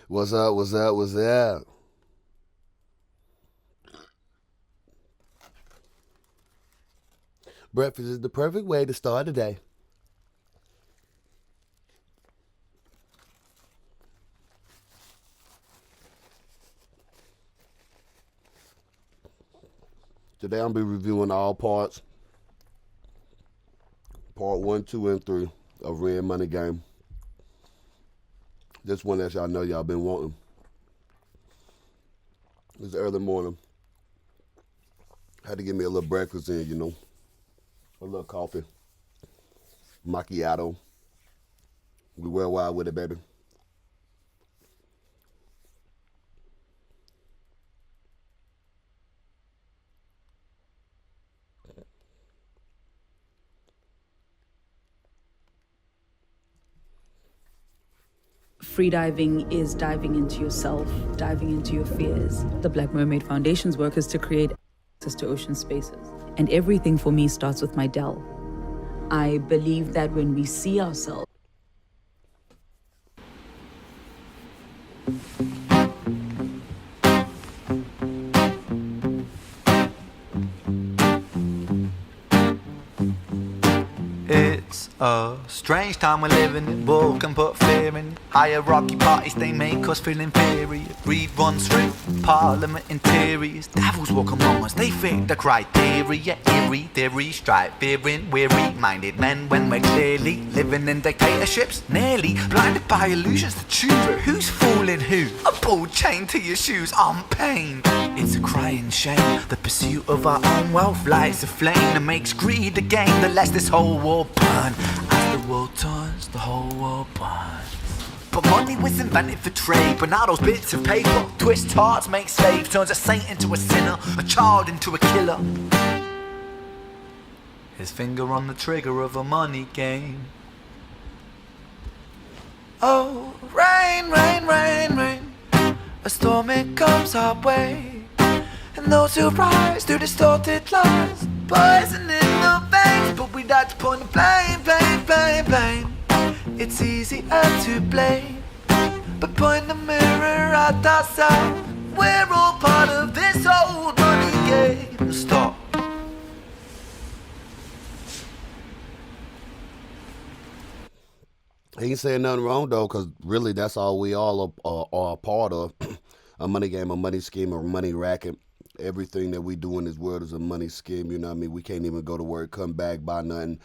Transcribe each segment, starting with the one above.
What's up? What's up? What's up? Breakfast is the perfect way to start the day. Today I'll be reviewing all parts, part one, two, and three of Red Money Game. This one that y'all know y'all been wanting. It's early morning. Had to get me a little breakfast in, a little coffee, macchiato. We were wild with it, baby. Freediving is diving into yourself, diving into your fears. The Black Mermaid Foundation's work is to create access to ocean spaces. And everything for me starts with my Dell. I believe that when we see ourselves, It's a strange time we're living in. War can put fear in. Hierarchy parties, they make us feel inferior. Greed runs through parliament interiors. Devils walk among us, they fit the criteria. Eerie theory, strive, fearing, weary-minded men when we're clearly living in dictatorships. Nearly blinded by illusions to choose who's fooling who. A ball chained to your shoes on pain. It's a crying shame. The pursuit of our own wealth lights a flame that makes greed a game that lets this whole war burn. As the world turns, the whole world burns. But money was invented for trade, but now those bits of paper twist hearts, make slaves, turns a saint into a sinner, a child into a killer. His finger on the trigger of a money game. Oh, rain, rain, rain, rain. A storm it comes our way, and those who rise through distorted lies, poison in the veins. But we'd like to point the blame, blame, blame, blame. It's easier to blame, but point the mirror at ourselves. We're all part of this old money game. Stop. He ain't saying nothing wrong though, because really that's all we all are a part of. A money game, a money scheme, a money racket. Everything that we do in this world is a money scheme. You know what I mean? We can't even go to work, come back, buy nothing,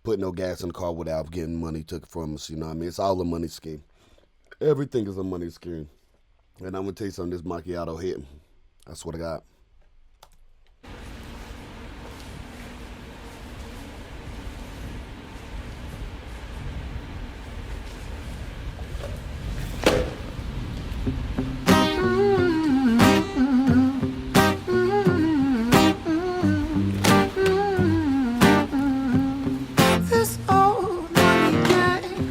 put no gas in the car without getting money took from us. You know what I mean? It's all a money scheme. Everything is a money scheme. And I'm gonna tell you something. This macchiato hit. I swear to God. This old money game.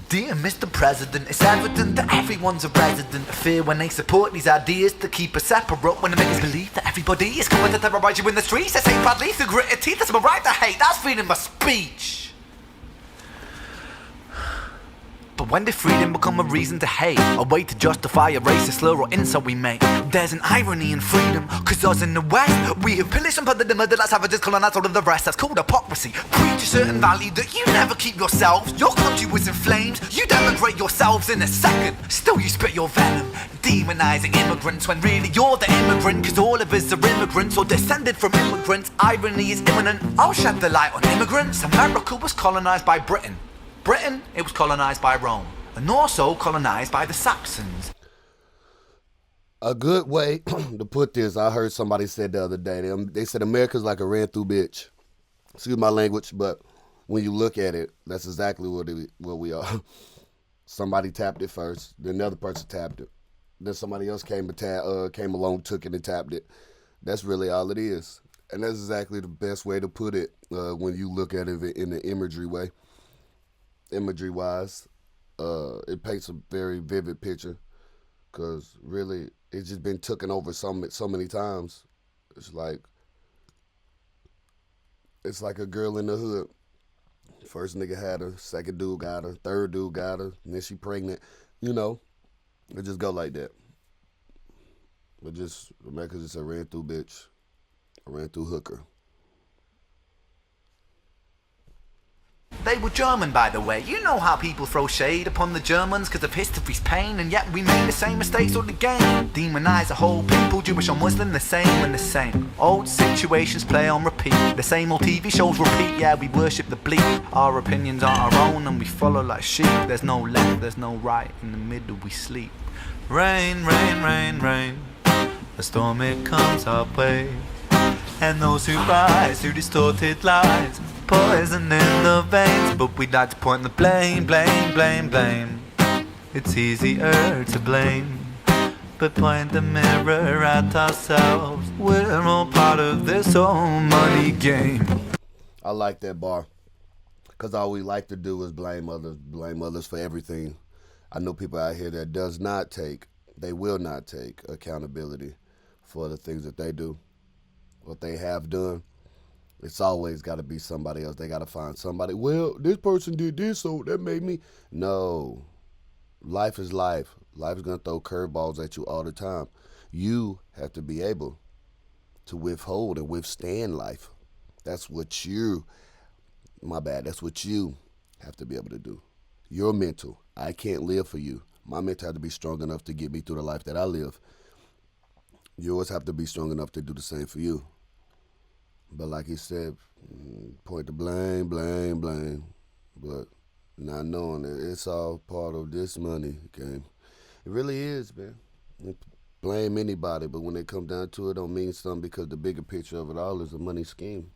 Dear Mr. President, it's evident that everyone's a resident of fear when they support these ideas to keep us separate. When they make us believe that everybody is coming to terrorize you in the streets, they say proudly through gritted teeth, that's my right to hate, that's freedom of speech. But when did freedom become a reason to hate? A way to justify a racist slur or insult we make? There's an irony in freedom, cause us in the West, we have pillaged and plundered and murdered like savages, colonized all of the rest. That's called hypocrisy. Preach a certain value that you never keep yourselves. Your country was in flames, you denigrate yourselves in a second. Still you spit your venom, demonizing immigrants when really you're the immigrant. Cause all of us are immigrants or descended from immigrants. Irony is imminent, I'll shed the light on immigrants. America was colonized by Britain. Britain, it was colonized by Rome, and also colonized by the Saxons. A good way to put this, I heard somebody said the other day, they said America's like a ran through bitch. Excuse my language, but when you look at it, that's exactly what we are. Somebody tapped it first, then another person tapped it. Then somebody else came along, took it and tapped it. That's really all it is. And that's exactly the best way to put it when you look at it in the imagery-wise. It paints a very vivid picture because really it's just been taken over so many times. It's like It's like a girl in the hood. First nigga had her, second dude got her, third dude got her, and then she pregnant. You know, it just go like that. But just America's just a ran through bitch, a ran through hooker. They were German, by the way. You know how people throw shade upon the Germans because of history's pain, and yet we made the same mistakes all again. Demonize a whole people, Jewish or Muslim, the same and the same. Old situations play on repeat. The same old TV shows repeat. Yeah, we worship the bleak. Our opinions are our own and we follow like sheep. There's no left, there's no right. In the middle we sleep. Rain, rain, rain, rain. A storm it comes our way. And those who rise through distorted lies, poison in the veins. But we'd like to point the blame, blame, blame, blame. It's easier to blame, but point the mirror at ourselves. We're all part of this whole money game. I like that bar, because all we like to do is blame others for everything. I know people out here that they will not take accountability for the things that they do, what they have done. It's always got to be somebody else. They got to find somebody. Well, this person did this, so that made me. No. Life is life. Life is going to throw curveballs at you all the time. You have to be able to withhold and withstand life. That's what you have to be able to do. Your mental. I can't live for you. My mental has to be strong enough to get me through the life that I live. Yours have to be strong enough to do the same for you. But like he said, point to blame, blame, blame. But not knowing that it's all part of this money game. It really is, man. Blame anybody, but when it comes down to it, don't mean something, because the bigger picture of it all is a money scheme.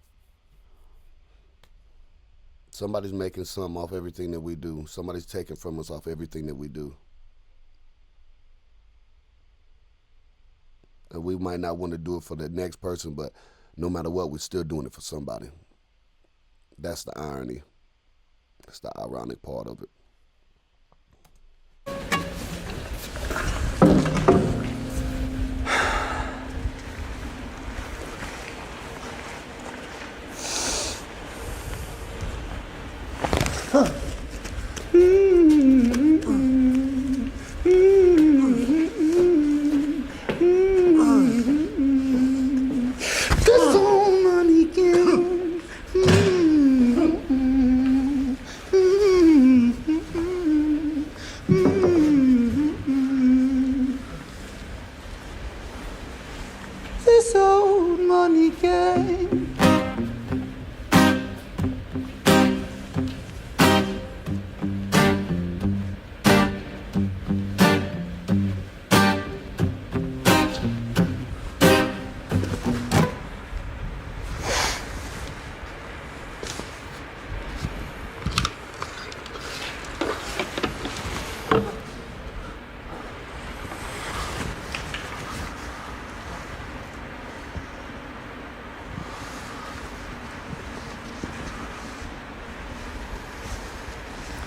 Somebody's making something off everything that we do. Somebody's taking from us off everything that we do. And we might not want to do it for the next person, but no matter what, we're still doing it for somebody. That's the irony. That's the ironic part of it. This old money game.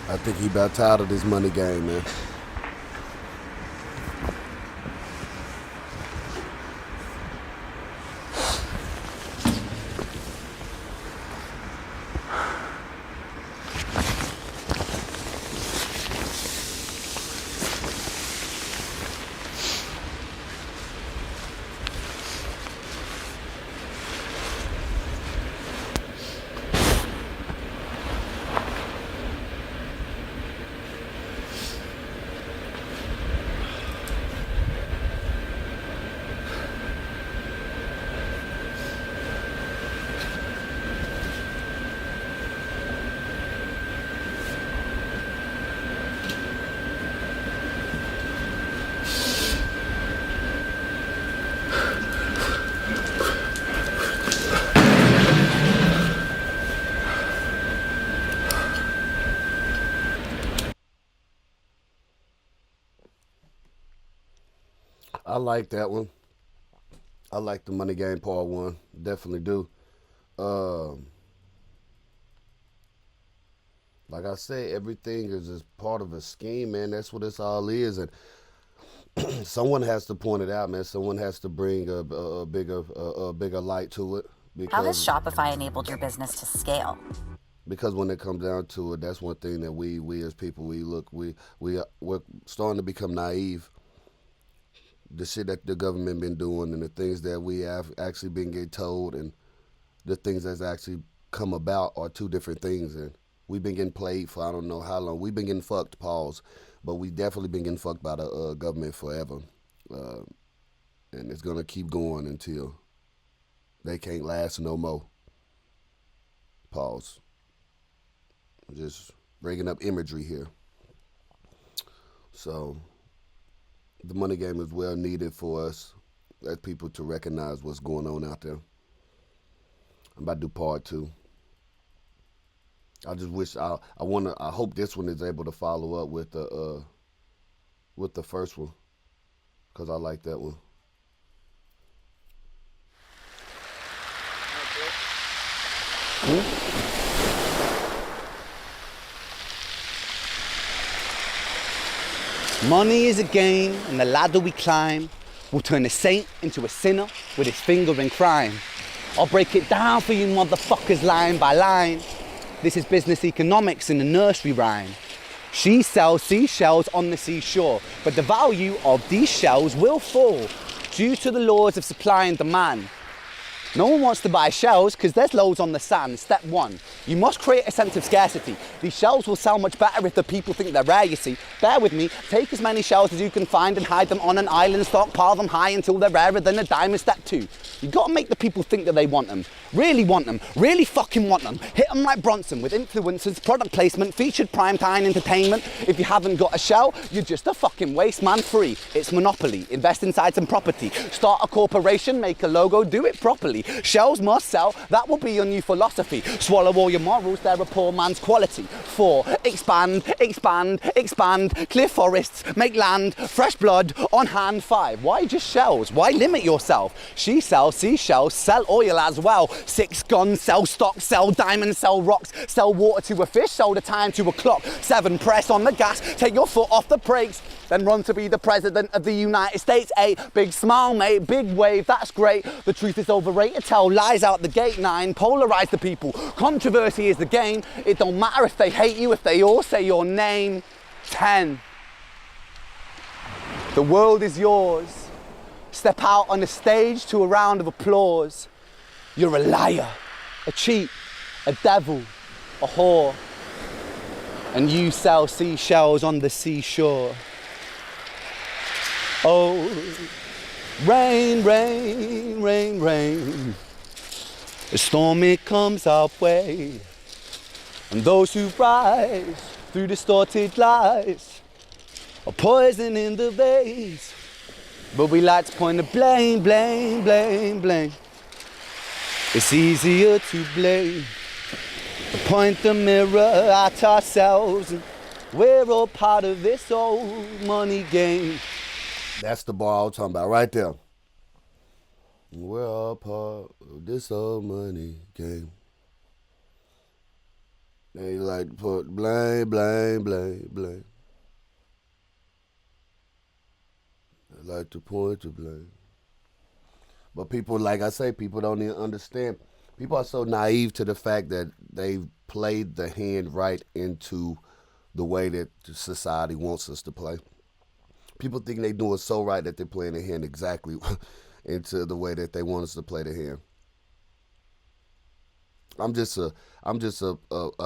I think he about tired of this money game, man. I like that one. I like the money game part one. Definitely do. Like I say, everything is just part of a scheme, man. That's what this all is, and someone has to point it out, man. Someone has to bring a bigger light to it. How has because Shopify enabled your business to scale? because when it comes down to it, that's one thing that we as people we're starting to become naive. The shit that the government been doing and the things that we have actually been getting told and the things that's actually come about are two different things. And we've been getting played for I don't know how long. We've been getting fucked, pause, but we definitely been getting fucked by the government forever, uh, and it's gonna keep going until they can't last no more. Pause. Just bringing up imagery here. So the money game is well needed for us as people to recognize what's going on out there. I'm about to do part two. I just wish I hope this one is able to follow up with the first one, because I like that one. Money is a game, and the ladder we climb will turn a saint into a sinner with his finger in crime. I'll break it down for you motherfuckers line by line. This is business economics in a nursery rhyme. She sells seashells on the seashore, but the value of these shells will fall due to the laws of supply and demand. No one wants to buy shells because there's loads on the sand. Step one, you must create a sense of scarcity. These shells will sell much better if the people think they're rare, you see. Bear with me, take as many shells as you can find and hide them on an island, stockpile them high until they're rarer than a diamond. Step two, you gotta make the people think that they want them. Really want them, really fucking want them. Hit them like Bronson with influencers, product placement, featured primetime entertainment. If you haven't got a shell, you're just a fucking waste man free. It's monopoly, invest inside some property. Start a corporation, make a logo, do it properly. Shells must sell, that will be your new philosophy. Swallow all your morals, they're a poor man's quality. 4, expand, expand, expand. Clear forests, make land, fresh blood on hand. 5, why just shells? Why limit yourself? She sells seashells, sell oil as well. 6, guns, sell stock, sell diamonds, sell rocks, sell water to a fish, sell the time to a clock. 7, press on the gas, take your foot off the brakes, then run to be the president of the United States. 8, big smile mate, big wave, that's great. The truth is overrated, tell lies out the gate. 9, polarize the people, controversy is the game. It don't matter if they hate you, if they all say your name. 10, the world is yours. Step out on the stage to a round of applause. You're a liar, a cheat, a devil, a whore, and you sell seashells on the seashore. Oh, rain, rain, rain, rain. A storm it comes our way, and those who rise through distorted lies are poison in the veins. But we like to point the blame, blame, blame, blame. It's easier to blame, to point the mirror at ourselves, and we're all part of this old money game. That's the bar I was talking about right there. We're all part of this old money game. They like to put blame, blame, blame, blame. They like to point to blame. But people, like I say, people don't even understand. People are so naive to the fact that they've played the hand right into the way that society wants us to play. People think they do it so right that they're playing the hand exactly into the way that they want us to play the hand. I'm just a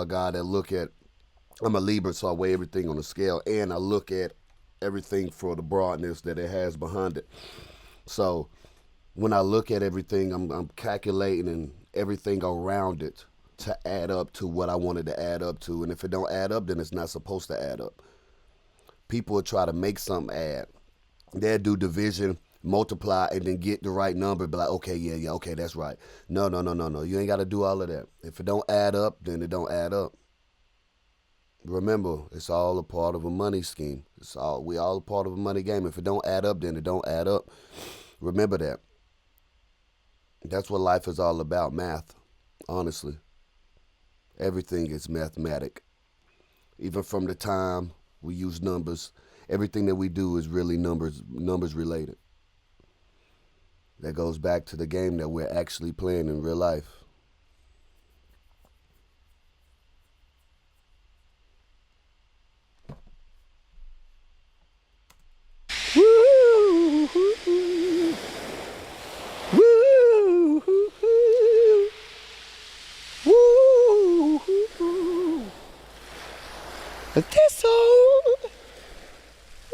guy that look at. I'm a Libra, so I weigh everything on a scale, and I look at everything for the broadness that it has behind it. So when I look at everything, I'm calculating everything around it to add up to what I wanted to add up to, and if it don't add up, then it's not supposed to add up. People will try to make something add. They'll do division, multiply, and then get the right number. Be like, okay, yeah, okay, that's right. No. You ain't got to do all of that. If it don't add up, then it don't add up. Remember, it's all a part of a money scheme. We all a part of a money game. If it don't add up, then it don't add up. Remember that. That's what life is all about, math, honestly. Everything is mathematic. Even from the time we use numbers, everything that we do is really numbers related. that goes back to the game that we're actually playing in real life. Woo, woo, woo, woo. This old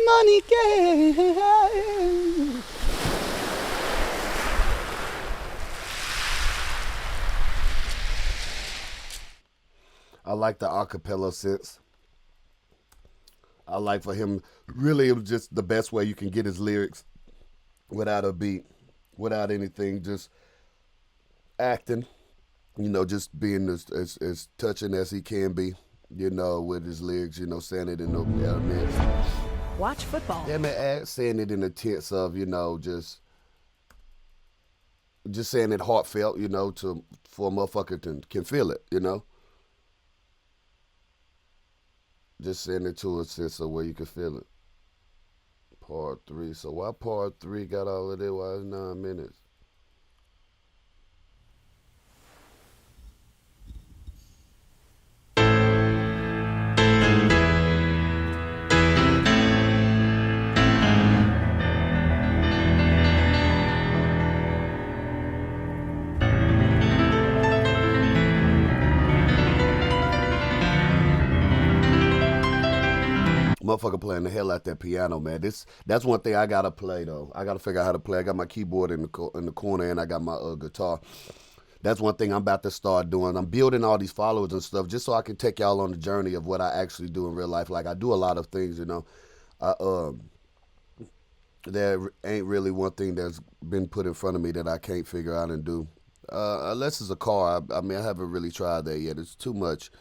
money game. I like the acapella sense. I like for him, really, it was just the best way you can get his lyrics without a beat, without anything, just acting, just being as touching as he can be, with his lyrics, saying it in the elements. Watch football. Yeah, man, saying it in the tense of, just saying it heartfelt, for a motherfucker can feel it, Just saying it to a sense of where you can feel it. Part 3. So why part 3 got all of that? Why it's 9 minutes? Motherfucker playing the hell out that piano, man. That's one thing I gotta play though. I gotta figure out how to play. I got my keyboard in the corner and I got my guitar. That's one thing I'm about to start doing. I'm building all these followers and stuff just so I can take y'all on the journey of what I actually do in real life. Like I do a lot of things, there ain't really one thing that's been put in front of me that I can't figure out and do. Unless it's a car. I haven't really tried that yet. It's too much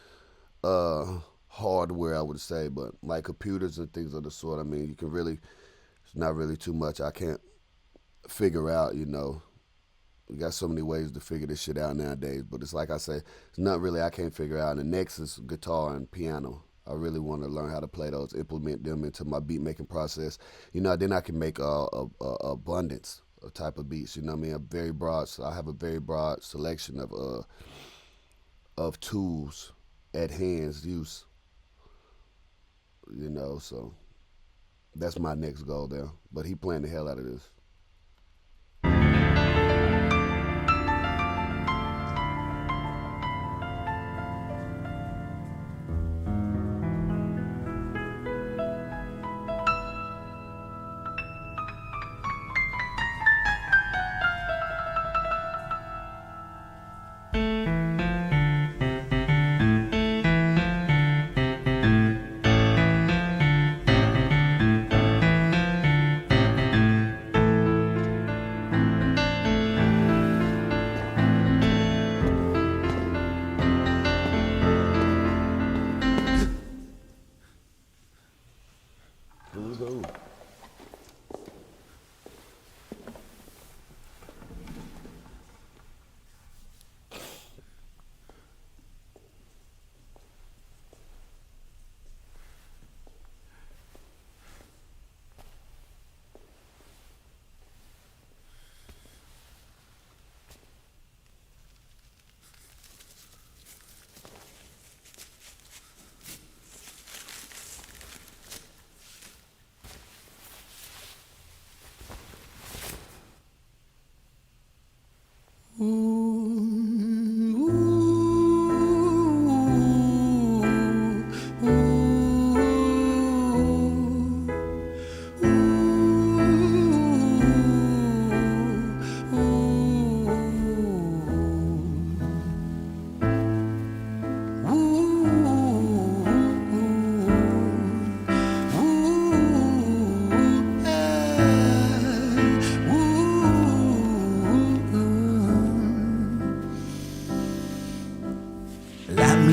hardware, I would say, but like computers and things of the sort, you can really, it's not really too much I can't figure out, We got so many ways to figure this shit out nowadays, but it's like I say, it's not really I can't figure out. And the next is guitar and piano. I really want to learn how to play those, implement them into my beat making process. Then I can make a abundance of type of beats, I have a very broad selection of tools at hand's use. So that's my next goal there. But he playing the hell out of this.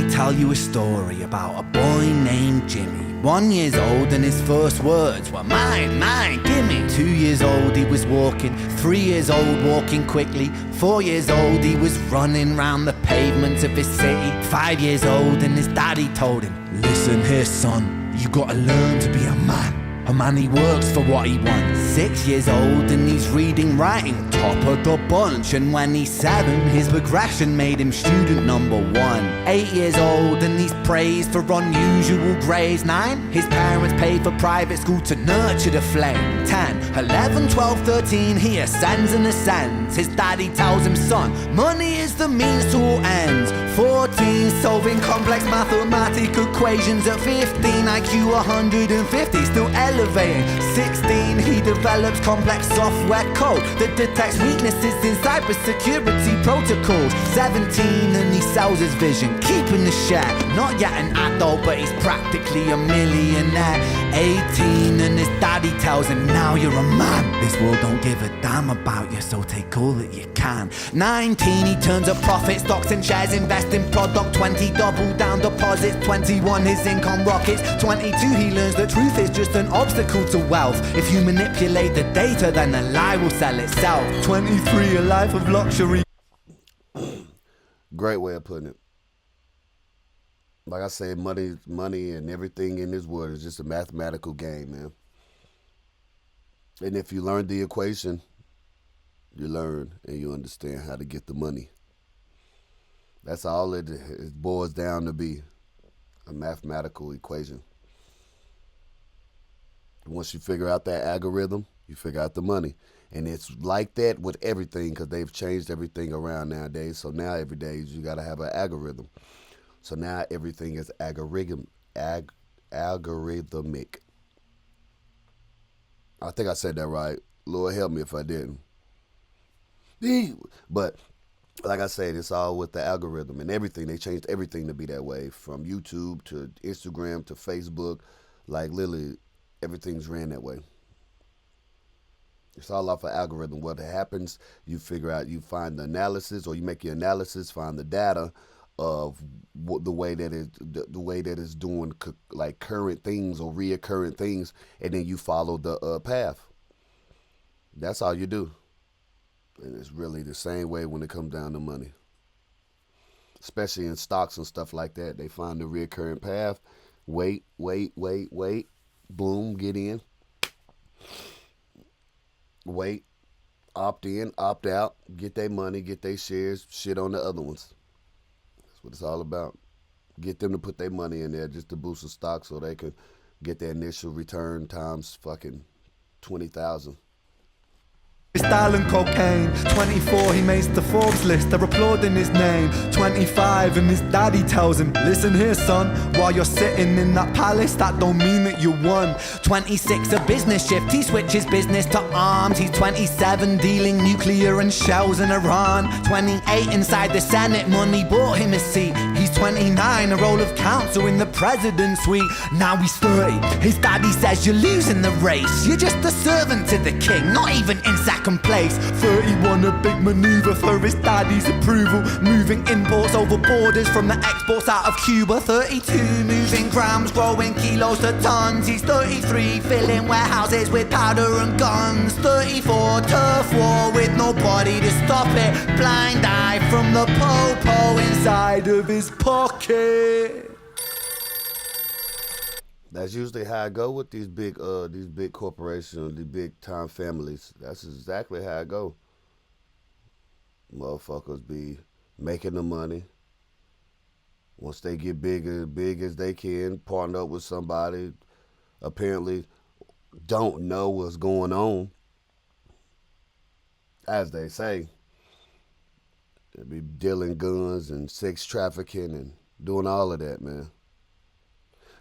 Tell you a story about a boy named Jimmy. 1 year old and his first words were mine, mine, gimme. 2 years old he was walking, 3 years old walking quickly. 4 years old he was running round the pavements of his city. 5 years old and his daddy told him, listen here son, you gotta learn to be a man. A man, he works for what he wants. 6 years old and he's reading, writing, top of the bunch. And when he's 7, his progression made him student number 1. 8 years old and he's praised for unusual grades. 9, his parents paid for private school to nurture the flame. 10, 11, 12, 13, he ascends and ascends. His daddy tells him, son, money is the means to all ends. 14, solving complex mathematical equations. At 15, IQ 150, still elevating. 16, he develops complex software code that detects weaknesses in cybersecurity protocols. 17, and he sells his vision, keeping the share. Not yet an adult, but he's practically a millionaire. 18, and his daddy tells him, now you're a man. This world don't give a damn about you, so take all that you can. 19, he turns a profit, stocks and shares, invest in product. 20, double down deposits. 21, his income rockets. 22, he learns the truth is just an obstacle to wealth. If you manipulate the data, then the lie will sell itself. 23, a life of luxury. Great way of putting it. Like I said, money and everything in this world is just a mathematical game, man. And if you learn the equation, you learn and you understand how to get the money. That's all it boils down to be, a mathematical equation. Once you figure out that algorithm, you figure out the money. And it's like that with everything because they've changed everything around nowadays. So now every day you got to have an algorithm. So now everything is algorithmic. I think I said that right. Lord help me if I didn't. But like I said, it's all with the algorithm and everything. They changed everything to be that way, from YouTube to Instagram to Facebook. Like literally everything's ran that way. It's all off an algorithm. What happens, you figure out, you find the analysis, or you make your analysis, find the data of the way that it's doing like current things or reoccurring things, and then you follow the path. That's all you do. And it's really the same way when it comes down to money. Especially in stocks and stuff like that. They find the reoccurring path. Wait. Boom, get in. Wait. Opt in, opt out. Get their money, get their shares, shit on the other ones. That's what it's all about. Get them to put their money in there just to boost the stock so they could get their initial return times fucking 20,000. Style and cocaine. 24, he makes the Forbes list, they're applauding his name. 25, and his daddy tells him, listen here son, while you're sitting in that palace, that don't mean that you won. 26, a business shift, he switches business to arms. He's 27, dealing nuclear and shells in Iran. 28, inside the Senate, money bought him a seat. He's 29, a role of counsel in the president's suite. Now he's 30, his daddy says you're losing the race. You're just a servant to the king, not even in second place. 31, a big maneuver for his daddy's approval, moving imports over borders from the exports out of Cuba. 32, moving grams, growing kilos to tons. He's 33, filling warehouses with powder and guns. 34, turf war with nobody to stop it. Blind eye from the po-po inside of his pocket. That's usually how I go with these big corporations, these big time families. That's exactly how I go. Motherfuckers be making the money. Once they get big as they can, partner up with somebody, apparently don't know what's going on, as they say. They be dealing guns and sex trafficking and doing all of that, man.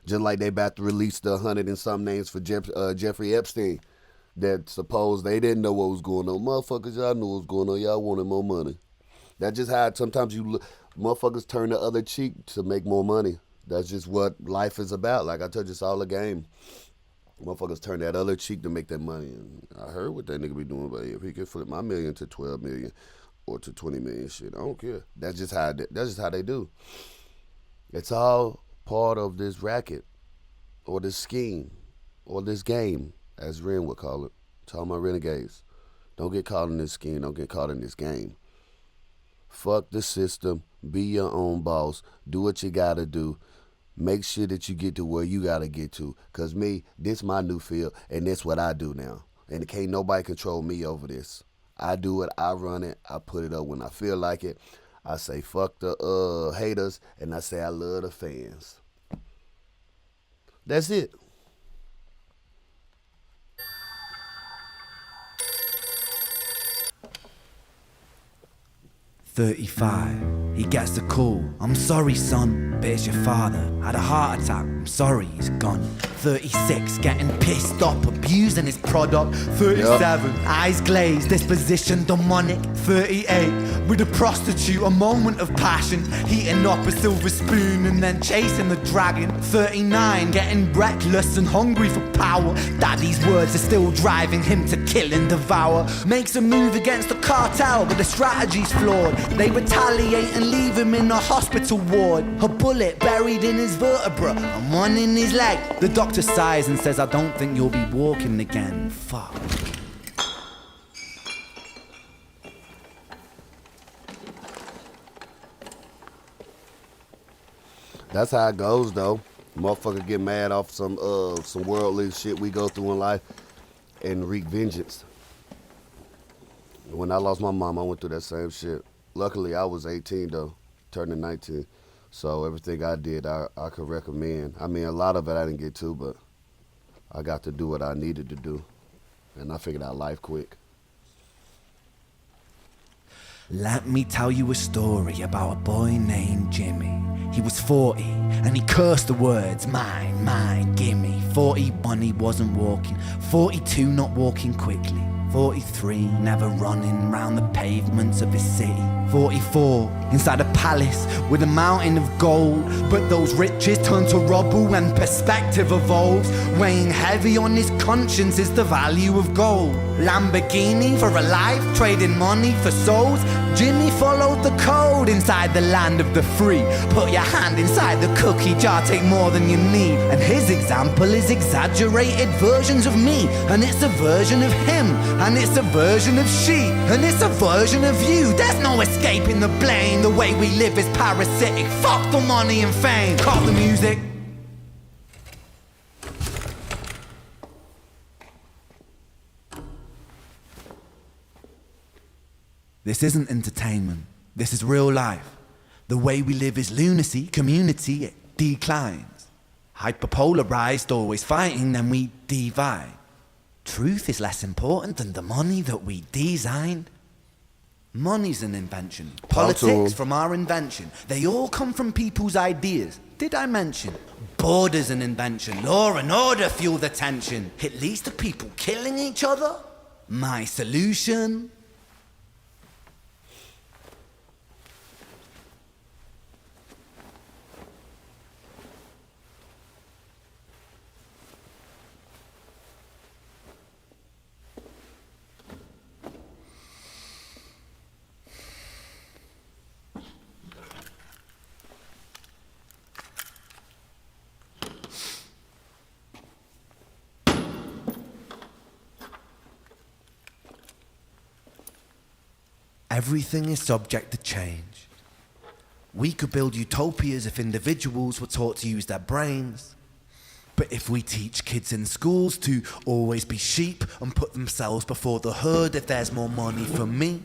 Just like they about to release the 100 and some names for Jeffrey Epstein that suppose they didn't know what was going on. Motherfuckers, y'all knew what was going on. Y'all wanted more money. That's just how sometimes motherfuckers turn the other cheek to make more money. That's just what life is about. Like I told you, it's all a game. Motherfuckers turn that other cheek to make that money. And I heard what that nigga be doing, but if he could flip my million to 12 million or to 20 million, shit, I don't care. That's just how they do. It's all part of this racket or this scheme or this game, as Ren would call it. Talking about renegades. Don't get caught in this scheme. Don't get caught in this game. Fuck the system. Be your own boss. Do what you gotta do. Make sure that you get to where you gotta get to. Cause me, this my new field, and this what I do now. And can't nobody control me over this. I do it, I run it, I put it up when I feel like it. I say fuck the haters, and I say I love the fans. That's it. "35, he gets the call. I'm sorry, son, but it's your father. Had a heart attack. I'm sorry, he's gone. 36, getting pissed up, abusing his product. 37, eyes glazed, disposition demonic. 38, with a prostitute, a moment of passion. Heating up a silver spoon and then chasing the dragon. 39, getting reckless and hungry for power. Daddy's words are still driving him to kill and devour. Makes a move against the cartel, but the strategy's flawed. They retaliate and leave him in a hospital ward. A bullet buried in his vertebra and one in his leg. The doctor sighs and says, I don't think you'll be walking again. Fuck. That's how it goes, though. Motherfucker get mad off some worldly shit we go through in life and wreak vengeance. When I lost my mom, I went through that same shit. Luckily, I was 18, though, turning 19. So everything I did, I could recommend. I mean, a lot of it I didn't get to, but I got to do what I needed to do. And I figured out life quick. Let me tell you a story about a boy named Jimmy. He was 40 and he cursed the words, mine, mine, gimme. 41, he wasn't walking. 42, not walking quickly. 43, never running round the pavements of his city. 44, inside a palace with a mountain of gold. But those riches turn to rubble and perspective evolves. Weighing heavy on his conscience is the value of gold. Lamborghini for a life, trading money for souls. Jimmy followed the code inside the land of the free. Put your hand inside the cookie jar, take more than you need. And his example is exaggerated versions of me. And it's a version of him. And it's a version of she. And it's a version of you. There's no escaping the blame. The way we live is parasitic. Fuck the money and fame. Cut the music. This isn't entertainment. This is real life. The way we live is lunacy, community, it declines. Hyperpolarized, always fighting, then we divide. Truth is less important than the money that we designed. Money's an invention. Politics from our invention. They all come from people's ideas. Did I mention? Border's an invention. Law and order fuel the tension. It leads to people killing each other. My solution? Everything is subject to change. We could build utopias if individuals were taught to use their brains. But if we teach kids in schools to always be sheep and put themselves before the herd if there's more money for me,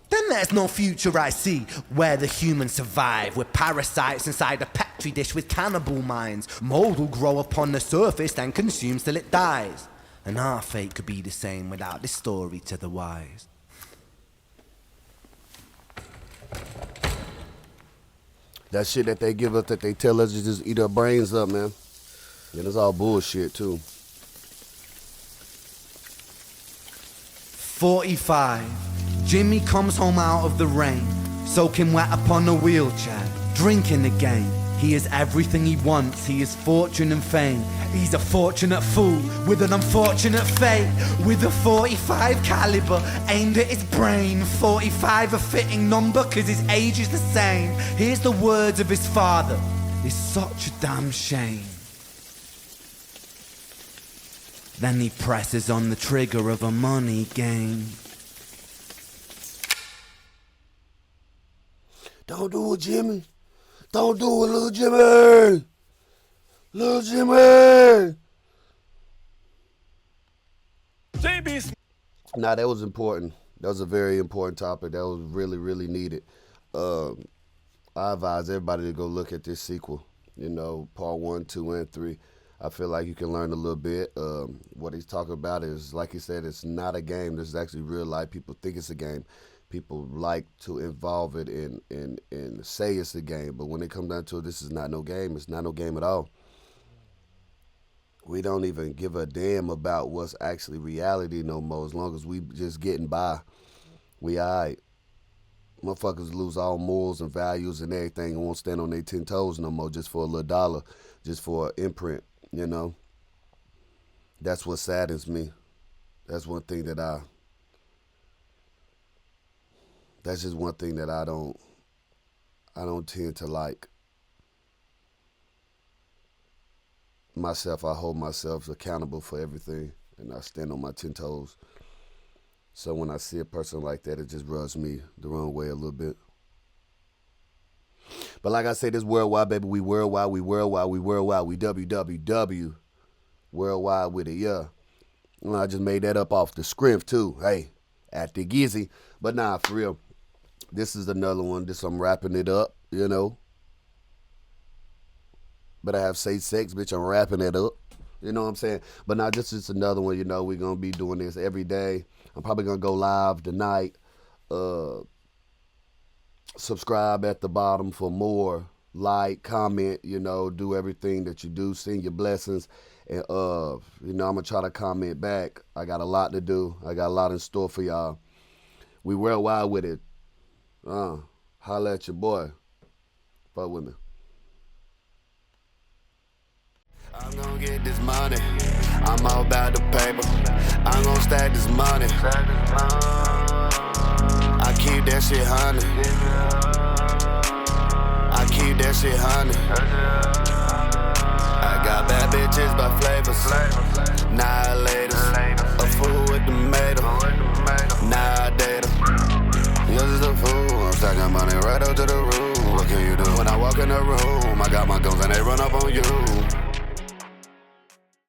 then there's no future I see where the humans survive. We're parasites inside a petri dish with cannibal minds. Mold will grow upon the surface then consumes till it dies. And our fate could be the same without this story to the wise. That shit that they give us, that they tell us to just eat our brains up, man. And it's all bullshit, too. 45. Jimmy comes home out of the rain, soaking wet upon a wheelchair, drinking again. He is everything he wants, he is fortune and fame. He's a fortunate fool with an unfortunate fate. With a 45 caliber aimed at his brain. 45 a fitting number cause his age is the same. Here's the words of his father, it's such a damn shame. Then he presses on the trigger of a money game. Don't do it, Jimmy. Don't do it, little Jimmy. Little Jimmy. Nah, that was important. That was a very important topic. That was really, really needed. I advise everybody to go look at this sequel. You know, part 1, 2, and 3. I feel like you can learn a little bit. What he's talking about is, like he said, it's not a game. This is actually real life. People think it's a game. People like to involve it and say it's a game. But when it comes down to it, this is not no game. It's not no game at all. We don't even give a damn about what's actually reality no more. As long as we just getting by, we all right. Motherfuckers lose all morals and values and everything and won't stand on their 10 toes no more just for a little dollar, just for an imprint, you know. That's what saddens me. That's one thing that that's just one thing that I don't tend to like. Myself, I hold myself accountable for everything and I stand on my 10 toes. So when I see a person like that, it just rubs me the wrong way a little bit. But like I say, this worldwide, baby. We worldwide, we worldwide, we worldwide. We WWW. Worldwide with it, yeah. Well, I just made that up off the script, too. Hey, at the Gizzy. But nah, for real. This is another one. I'm wrapping it up, you know. But I have say sex, bitch. I'm wrapping it up. You know what I'm saying? But now this is another one, you know. We're going to be doing this every day. I'm probably going to go live tonight. Subscribe at the bottom for more. Like, comment, you know. Do everything that you do. Send your blessings. And, you know, I'm going to try to comment back. I got a lot to do. I got a lot in store for y'all. We worldwide with it. Holla at your boy. Fuck with me. I'm gonna get this money. I'm all about the paper. I'm gonna stack this money. I keep that shit honey. I keep that shit honey. I got bad bitches by flavors. Annihilators. A fool with tomato. Nah, I date her. You're just a fool. I'm stacking money right up to the room. What can you do? When I walk in the room, I got my guns and they run up on you.